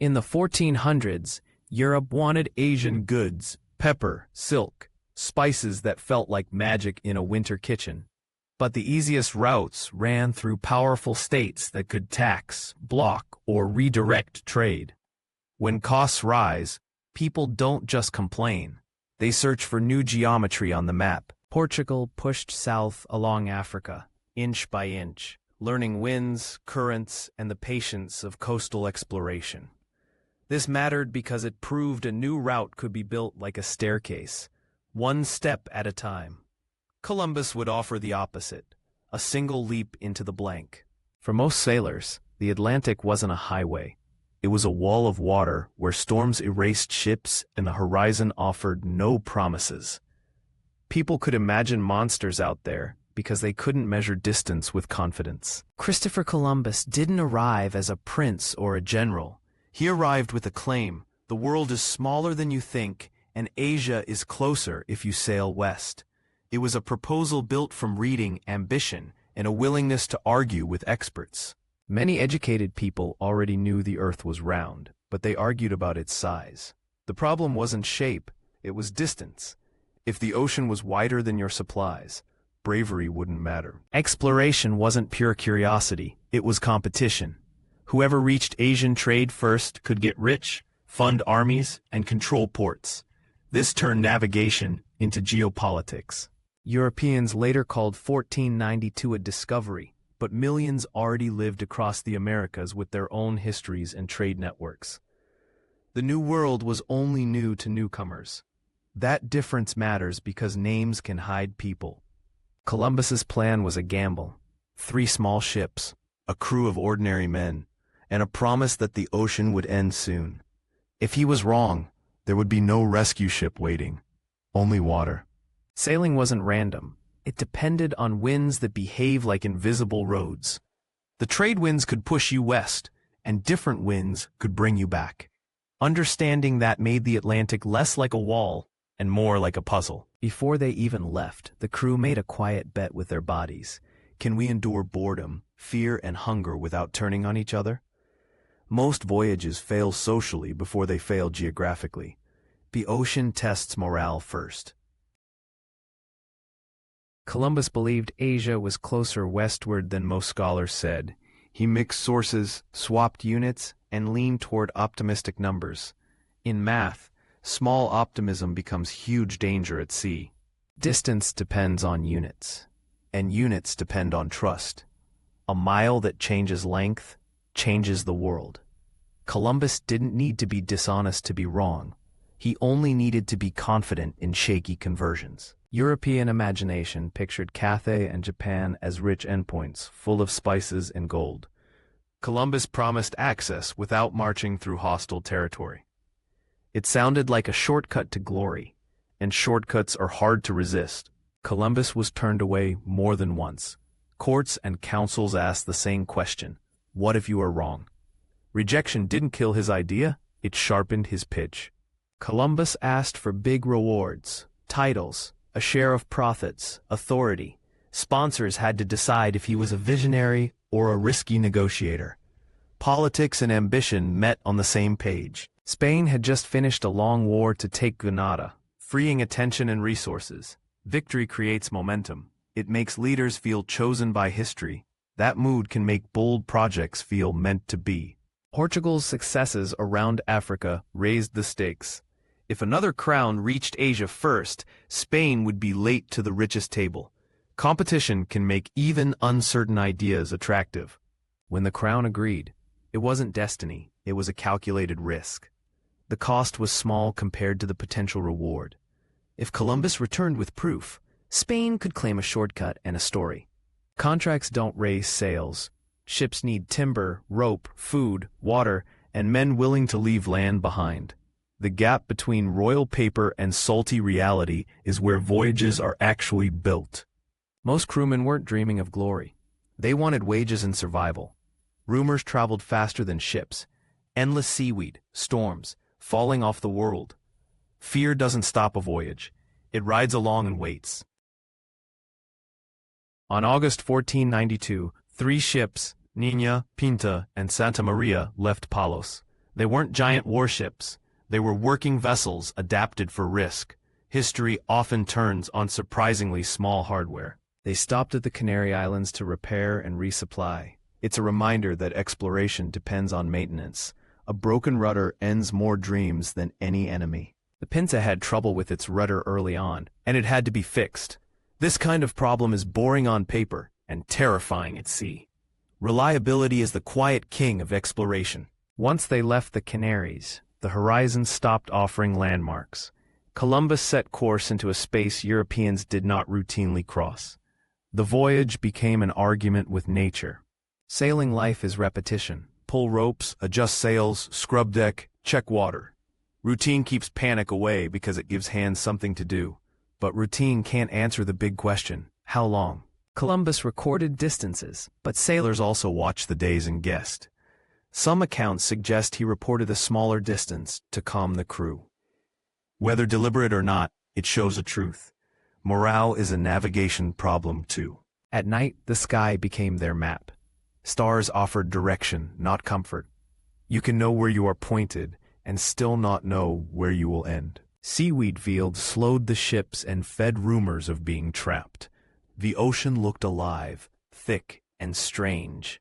In the 1400s, Europe wanted Asian goods, pepper, silk, spices that felt like magic in a winter kitchen. But the easiest routes ran through powerful states that could tax, block, or redirect trade. When costs rise, people don't just complain. They search for new geometry on the map. Portugal pushed south along Africa, inch by inch, learning winds, currents, and the patience of coastal exploration. This mattered because it proved a new route could be built like a staircase, one step at a time. Columbus would offer the opposite, a single leap into the blank. For most sailors, the Atlantic wasn't a highway. It was a wall of water where storms erased ships and the horizon offered no promises. People could imagine monsters out there because they couldn't measure distance with confidence. Christopher Columbus didn't arrive as a prince or a general. He arrived with a claim: the world is smaller than you think, and Asia is closer if you sail west. It was a proposal built from reading, ambition, and a willingness to argue with experts. Many educated people already knew the Earth was round, but they argued about its size. The problem wasn't shape, it was distance. If the ocean was wider than your supplies, bravery wouldn't matter. Exploration wasn't pure curiosity, it was competition. Whoever reached Asian trade first could get rich, fund armies, and control ports. This turned navigation into geopolitics. Europeans later called 1492 a discovery, but millions already lived across the Americas with their own histories and trade networks. The New World was only new to newcomers. That difference matters because names can hide people. Columbus's plan was a gamble. 3 small ships, a crew of ordinary men, and a promise that the ocean would end soon. If he was wrong, there would be no rescue ship waiting, only water. Sailing wasn't random. It depended on winds that behave like invisible roads. The trade winds could push you west, and different winds could bring you back. Understanding that made the Atlantic less like a wall and more like a puzzle. Before they even left, the crew made a quiet bet with their bodies. Can we endure boredom, fear, and hunger without turning on each other? Most voyages fail socially before they fail geographically. The ocean tests morale first. Columbus believed Asia was closer westward than most scholars said. He mixed sources, swapped units, and leaned toward optimistic numbers. In math, small optimism becomes huge danger at sea. Distance depends on units, and units depend on trust. A mile that changes length changes the world. Columbus didn't need to be dishonest to be wrong. He only needed to be confident in shaky conversions. European imagination pictured Cathay and Japan as rich endpoints, full of spices and gold. Columbus promised access without marching through hostile territory. It sounded like a shortcut to glory, and shortcuts are hard to resist. Columbus was turned away more than once. Courts and councils asked the same question: what if you are wrong? Rejection didn't kill his idea, it sharpened his pitch. Columbus asked for big rewards, titles, a share of profits, authority. Sponsors had to decide if he was a visionary or a risky negotiator. Politics and ambition met on the same page. Spain had just finished a long war to take Granada, freeing attention and resources. Victory creates momentum. It makes leaders feel chosen by history. That mood can make bold projects feel meant to be. Portugal's successes around Africa raised the stakes. If another crown reached Asia first, Spain would be late to the richest table. Competition can make even uncertain ideas attractive. When the crown agreed, it wasn't destiny, it was a calculated risk. The cost was small compared to the potential reward. If Columbus returned with proof, Spain could claim a shortcut and a story. Contracts don't raise sails. Ships need timber, rope, food, water, and men willing to leave land behind. The gap between royal paper and salty reality is where voyages are actually built. Most crewmen weren't dreaming of glory. They wanted wages and survival. Rumors traveled faster than ships. Endless seaweed, storms, falling off the world. Fear doesn't stop a voyage. It rides along and waits. On August 1492, 3 ships, Niña, Pinta, and Santa Maria, left Palos. They weren't giant warships. They were working vessels adapted for risk. History often turns on surprisingly small hardware. They stopped at the Canary Islands to repair and resupply. It's a reminder that exploration depends on maintenance. A broken rudder ends more dreams than any enemy. The Pinta had trouble with its rudder early on, and it had to be fixed. This kind of problem is boring on paper and terrifying at sea. Reliability is the quiet king of exploration. Once they left the Canaries, the horizon stopped offering landmarks. Columbus set course into a space Europeans did not routinely cross. The voyage became an argument with nature. Sailing life is repetition. Pull ropes, adjust sails, scrub deck, check water. Routine keeps panic away because it gives hands something to do. But routine can't answer the big question, how long? Columbus recorded distances, but sailors also watched the days and guessed. Some accounts suggest he reported a smaller distance to calm the crew. Whether deliberate or not, it shows a truth. Morale is a navigation problem too. At night, the sky became their map. Stars offered direction, not comfort. You can know where you are pointed and still not know where you will end. Seaweed fields slowed the ships and fed rumors of being trapped. The ocean looked alive, thick, and strange.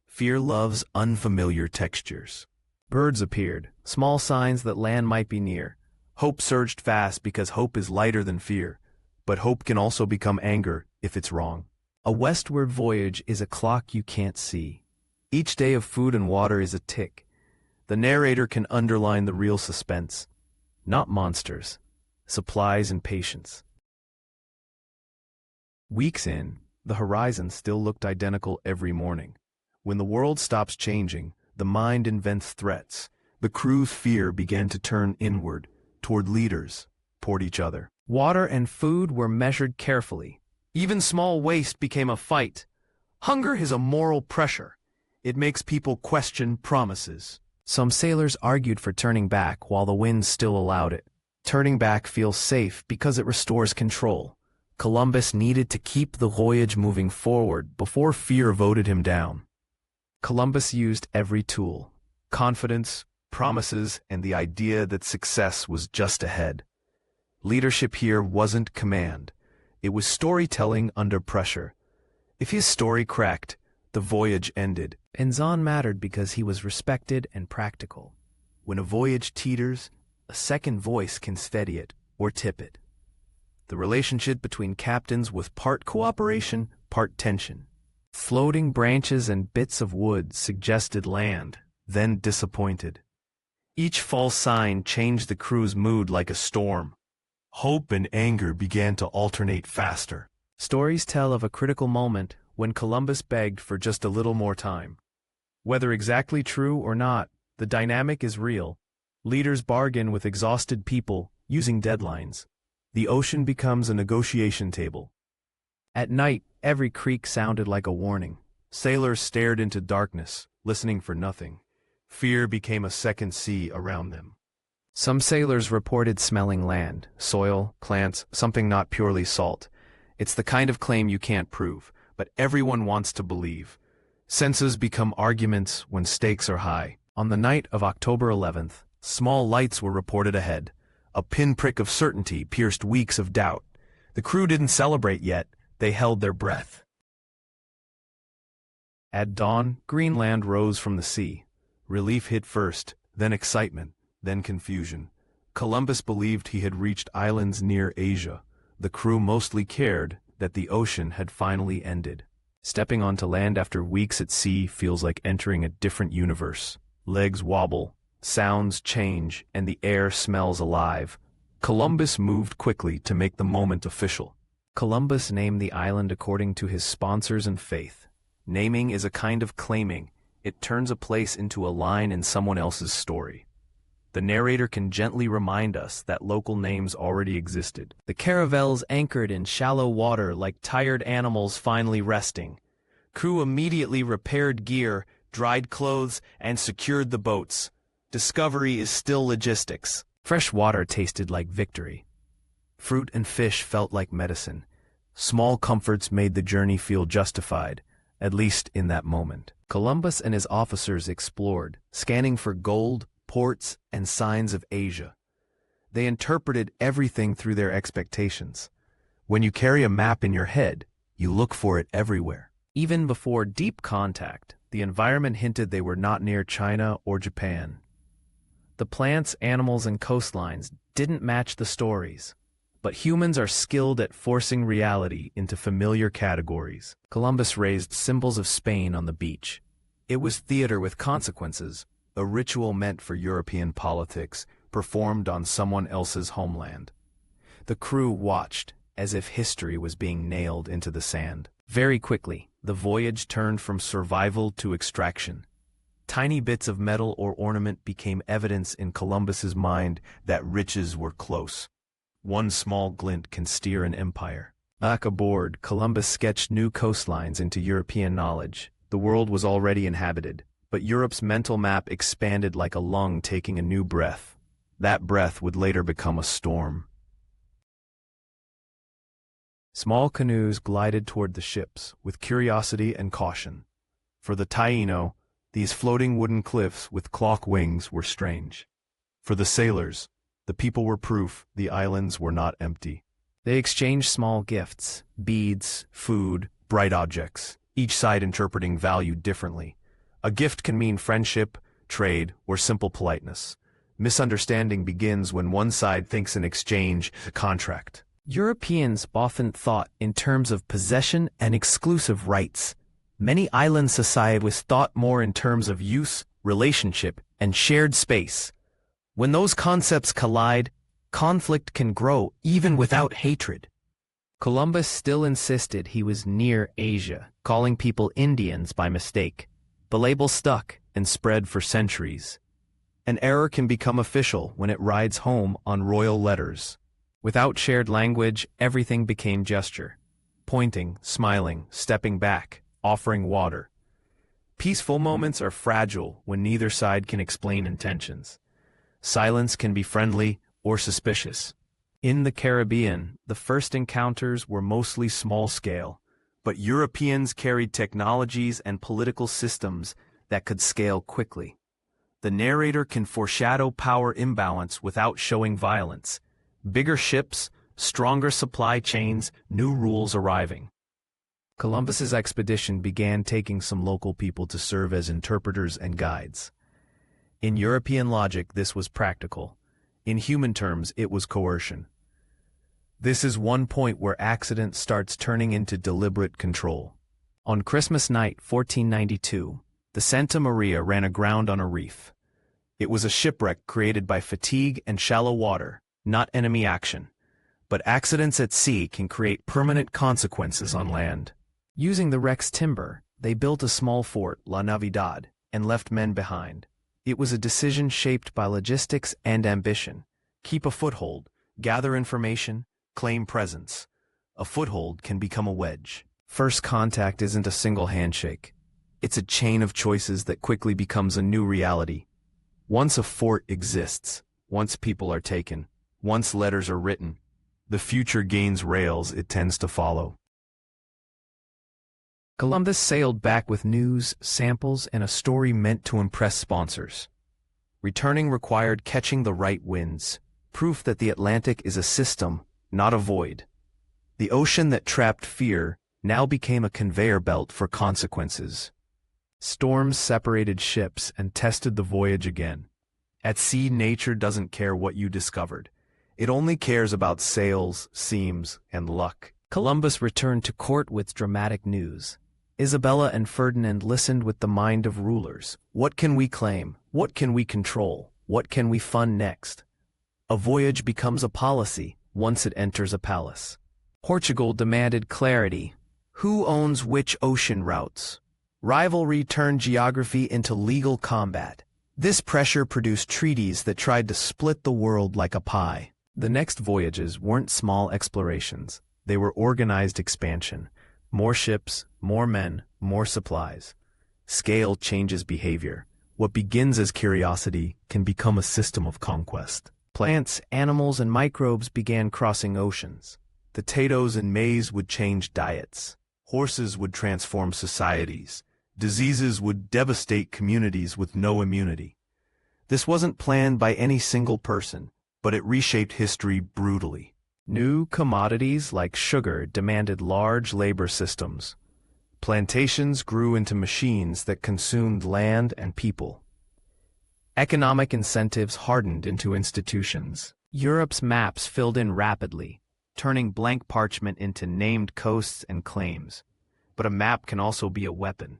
Fear loves unfamiliar textures. Birds appeared, small signs that land might be near. Hope surged fast because hope is lighter than fear. But hope can also become anger if it's wrong. A westward voyage is a clock you can't see. Each day of food and water is a tick. The narrator can underline the real suspense. Not monsters, supplies and patience. Weeks in, the horizon still looked identical every morning. When the world stops changing, the mind invents threats. The crew's fear began to turn inward, toward leaders, toward each other. Water and food were measured carefully. Even small waste became a fight. Hunger is a moral pressure. It makes people question promises. Some sailors argued for turning back while the wind still allowed it. Turning back feels safe because it restores control. Columbus needed to keep the voyage moving forward before fear voted him down. Columbus used every tool: confidence, promises, and the idea that success was just ahead. Leadership here wasn't command. It was storytelling under pressure. If his story cracked, the voyage ended. Pinzon mattered because he was respected and practical. When a voyage teeters, a second voice can steady it or tip it. The relationship between captains was part cooperation, part tension. Floating branches and bits of wood suggested land, then disappointed. Each false sign changed the crew's mood like a storm. Hope and anger began to alternate faster. Stories tell of a critical moment when Columbus begged for just a little more time. Whether exactly true or not, the dynamic is real. Leaders bargain with exhausted people using deadlines. The ocean becomes a negotiation table. At night, every creak sounded like a warning. Sailors stared into darkness, listening for nothing. Fear became a second sea around them. Some sailors reported smelling land, soil, plants, something not purely salt. It's the kind of claim you can't prove, but everyone wants to believe. Senses become arguments when stakes are high. On the night of October 11th, small lights were reported ahead. A pinprick of certainty pierced weeks of doubt. The crew didn't celebrate yet. They held their breath. At dawn, Greenland rose from the sea. Relief hit first, then excitement, then confusion. Columbus believed he had reached islands near Asia. The crew mostly cared that the ocean had finally ended. Stepping onto land after weeks at sea feels like entering a different universe. Legs wobble, sounds change, and the air smells alive. Columbus moved quickly to make the moment official. Columbus named the island according to his sponsors and faith. Naming is a kind of claiming. It turns a place into a line in someone else's story. The narrator can gently remind us that local names already existed. The caravels anchored in shallow water like tired animals finally resting. Crew immediately repaired gear, dried clothes, and secured the boats. Discovery is still logistics. Fresh water tasted like victory. Fruit and fish felt like medicine. Small comforts made the journey feel justified, at least in that moment. Columbus and his officers explored, scanning for gold, ports, and signs of Asia. They interpreted everything through their expectations. When you carry a map in your head, you look for it everywhere. Even before deep contact, the environment hinted they were not near China or Japan. The plants, animals, and coastlines didn't match the stories, but humans are skilled at forcing reality into familiar categories. Columbus raised symbols of Spain on the beach. It was theater with consequences, a ritual meant for European politics, performed on someone else's homeland. The crew watched, as if history was being nailed into the sand. Very quickly, the voyage turned from survival to extraction. Tiny bits of metal or ornament became evidence in Columbus's mind that riches were close. One small glint can steer an empire. Back aboard, Columbus sketched new coastlines into European knowledge. The world was already inhabited, but Europe's mental map expanded like a lung taking a new breath. That breath would later become a storm. Small canoes glided toward the ships, with curiosity and caution. For the Taino, these floating wooden cliffs with clock wings were strange. For the sailors, the people were proof the islands were not empty. They exchanged small gifts, beads, food, bright objects, each side interpreting value differently. A gift can mean friendship, trade, or simple politeness. Misunderstanding begins when one side thinks an exchange is a contract. Europeans often thought in terms of possession and exclusive rights. Many island societies thought more in terms of use, relationship, and shared space. When those concepts collide, conflict can grow even without hatred. Columbus still insisted he was near Asia, calling people Indians by mistake. The label stuck and spread for centuries. An error can become official when it rides home on royal letters. Without shared language, everything became gesture. Pointing, smiling, stepping back, offering water. Peaceful moments are fragile when neither side can explain intentions. Silence can be friendly or suspicious. In the Caribbean, the first encounters were mostly small-scale, but Europeans carried technologies and political systems that could scale quickly. The narrator can foreshadow power imbalance without showing violence. Bigger ships, stronger supply chains, new rules arriving. Columbus's expedition began taking some local people to serve as interpreters and guides. In European logic, this was practical. In human terms, it was coercion. This is one point where accident starts turning into deliberate control. On Christmas night, 1492, the Santa Maria ran aground on a reef. It was a shipwreck created by fatigue and shallow water, not enemy action. But accidents at sea can create permanent consequences on land. Using the wreck's timber, they built a small fort, La Navidad, and left men behind. It was a decision shaped by logistics and ambition. Keep a foothold, gather information, claim presence. A foothold can become a wedge. First contact isn't a single handshake. It's a chain of choices that quickly becomes a new reality. Once a fort exists, once people are taken, once letters are written, the future gains rails it tends to follow. Columbus sailed back with news, samples, and a story meant to impress sponsors. Returning required catching the right winds, proof that the Atlantic is a system, not a void. The ocean that trapped fear now became a conveyor belt for consequences. Storms separated ships and tested the voyage again. At sea, nature doesn't care what you discovered. It only cares about sails, seams, and luck. Columbus returned to court with dramatic news. Isabella and Ferdinand listened with the mind of rulers. What can we claim? What can we control? What can we fund next? A voyage becomes a policy once it enters a palace. Portugal demanded clarity. Who owns which ocean routes? Rivalry turned geography into legal combat. This pressure produced treaties that tried to split the world like a pie. The next voyages weren't small explorations. They were organized expansion. More ships, more men, more supplies. Scale changes behavior. What begins as curiosity can become a system of conquest. Plants, animals, and microbes began crossing oceans. Potatoes and maize would change diets. Horses would transform societies. Diseases would devastate communities with no immunity. This wasn't planned by any single person, but it reshaped history brutally. New commodities like sugar demanded large labor systems. Plantations grew into machines that consumed land and people. Economic incentives hardened into institutions. Europe's maps filled in rapidly, turning blank parchment into named coasts and claims. But a map can also be a weapon.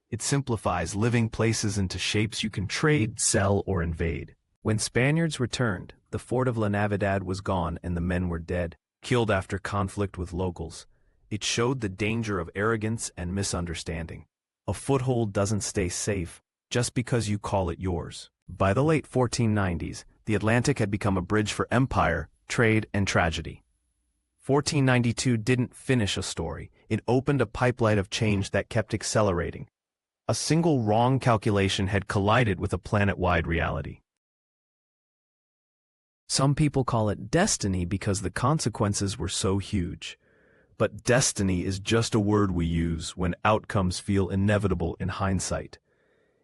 It simplifies living places into shapes you can trade, sell, or invade. When Spaniards returned, the fort of La Navidad was gone and the men were dead, killed after conflict with locals. It showed the danger of arrogance and misunderstanding. A foothold doesn't stay safe just because you call it yours. By the late 1490s, the Atlantic had become a bridge for empire, trade, and tragedy. 1492 didn't finish a story. It opened a pipeline of change that kept accelerating. A single wrong calculation had collided with a planet-wide reality. Some people call it destiny because the consequences were so huge. But destiny is just a word we use when outcomes feel inevitable in hindsight.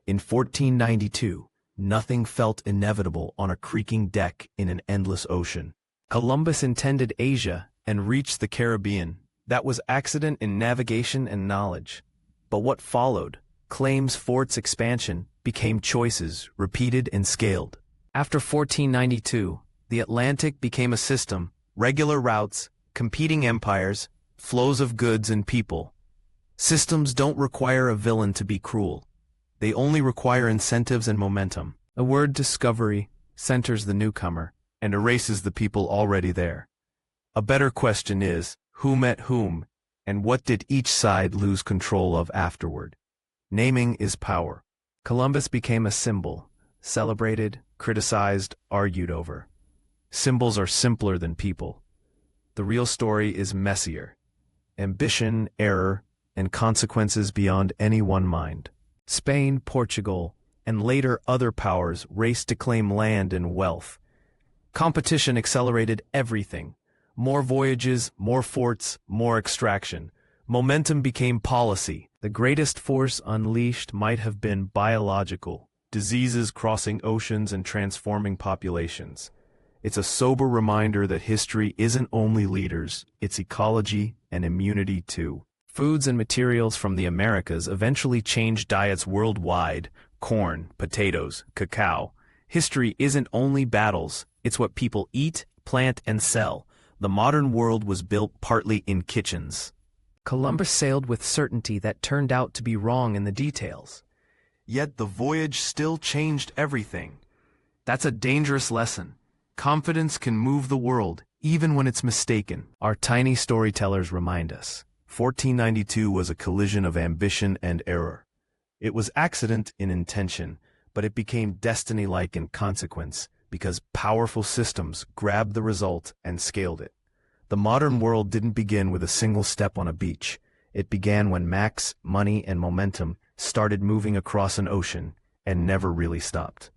In 1492, nothing felt inevitable on a creaking deck in an endless ocean. Columbus intended Asia and reached the Caribbean. That was accident in navigation and knowledge. But what followed, claims, forts, expansion, became choices, repeated and scaled. After 1492, the Atlantic became a system, regular routes, competing empires, flows of goods and people. Systems don't require a villain to be cruel. They only require incentives and momentum. The word discovery centers the newcomer and erases the people already there. A better question is, who met whom, and what did each side lose control of afterward? Naming is power. Columbus became a symbol, celebrated, criticized, argued over. Symbols are simpler than people. The real story is messier. Ambition, error, and consequences beyond any one mind. Spain, Portugal, and later other powers raced to claim land and wealth. Competition accelerated everything. More voyages, more forts, more extraction. Momentum became policy. The greatest force unleashed might have been biological, diseases crossing oceans and transforming populations. It's a sober reminder that history isn't only leaders, it's ecology and immunity too. Foods and materials from the Americas eventually changed diets worldwide: corn, potatoes, cacao. History isn't only battles, it's what people eat, plant, and sell. The modern world was built partly in kitchens. Columbus sailed with certainty that turned out to be wrong in the details. Yet the voyage still changed everything. That's a dangerous lesson. Confidence can move the world, even when it's mistaken. Our tiny storytellers remind us. 1492 was a collision of ambition and error. It was accident in intention, but it became destiny-like in consequence, because powerful systems grabbed the result and scaled it. The modern world didn't begin with a single step on a beach. It began when money, and momentum started moving across an ocean and never really stopped.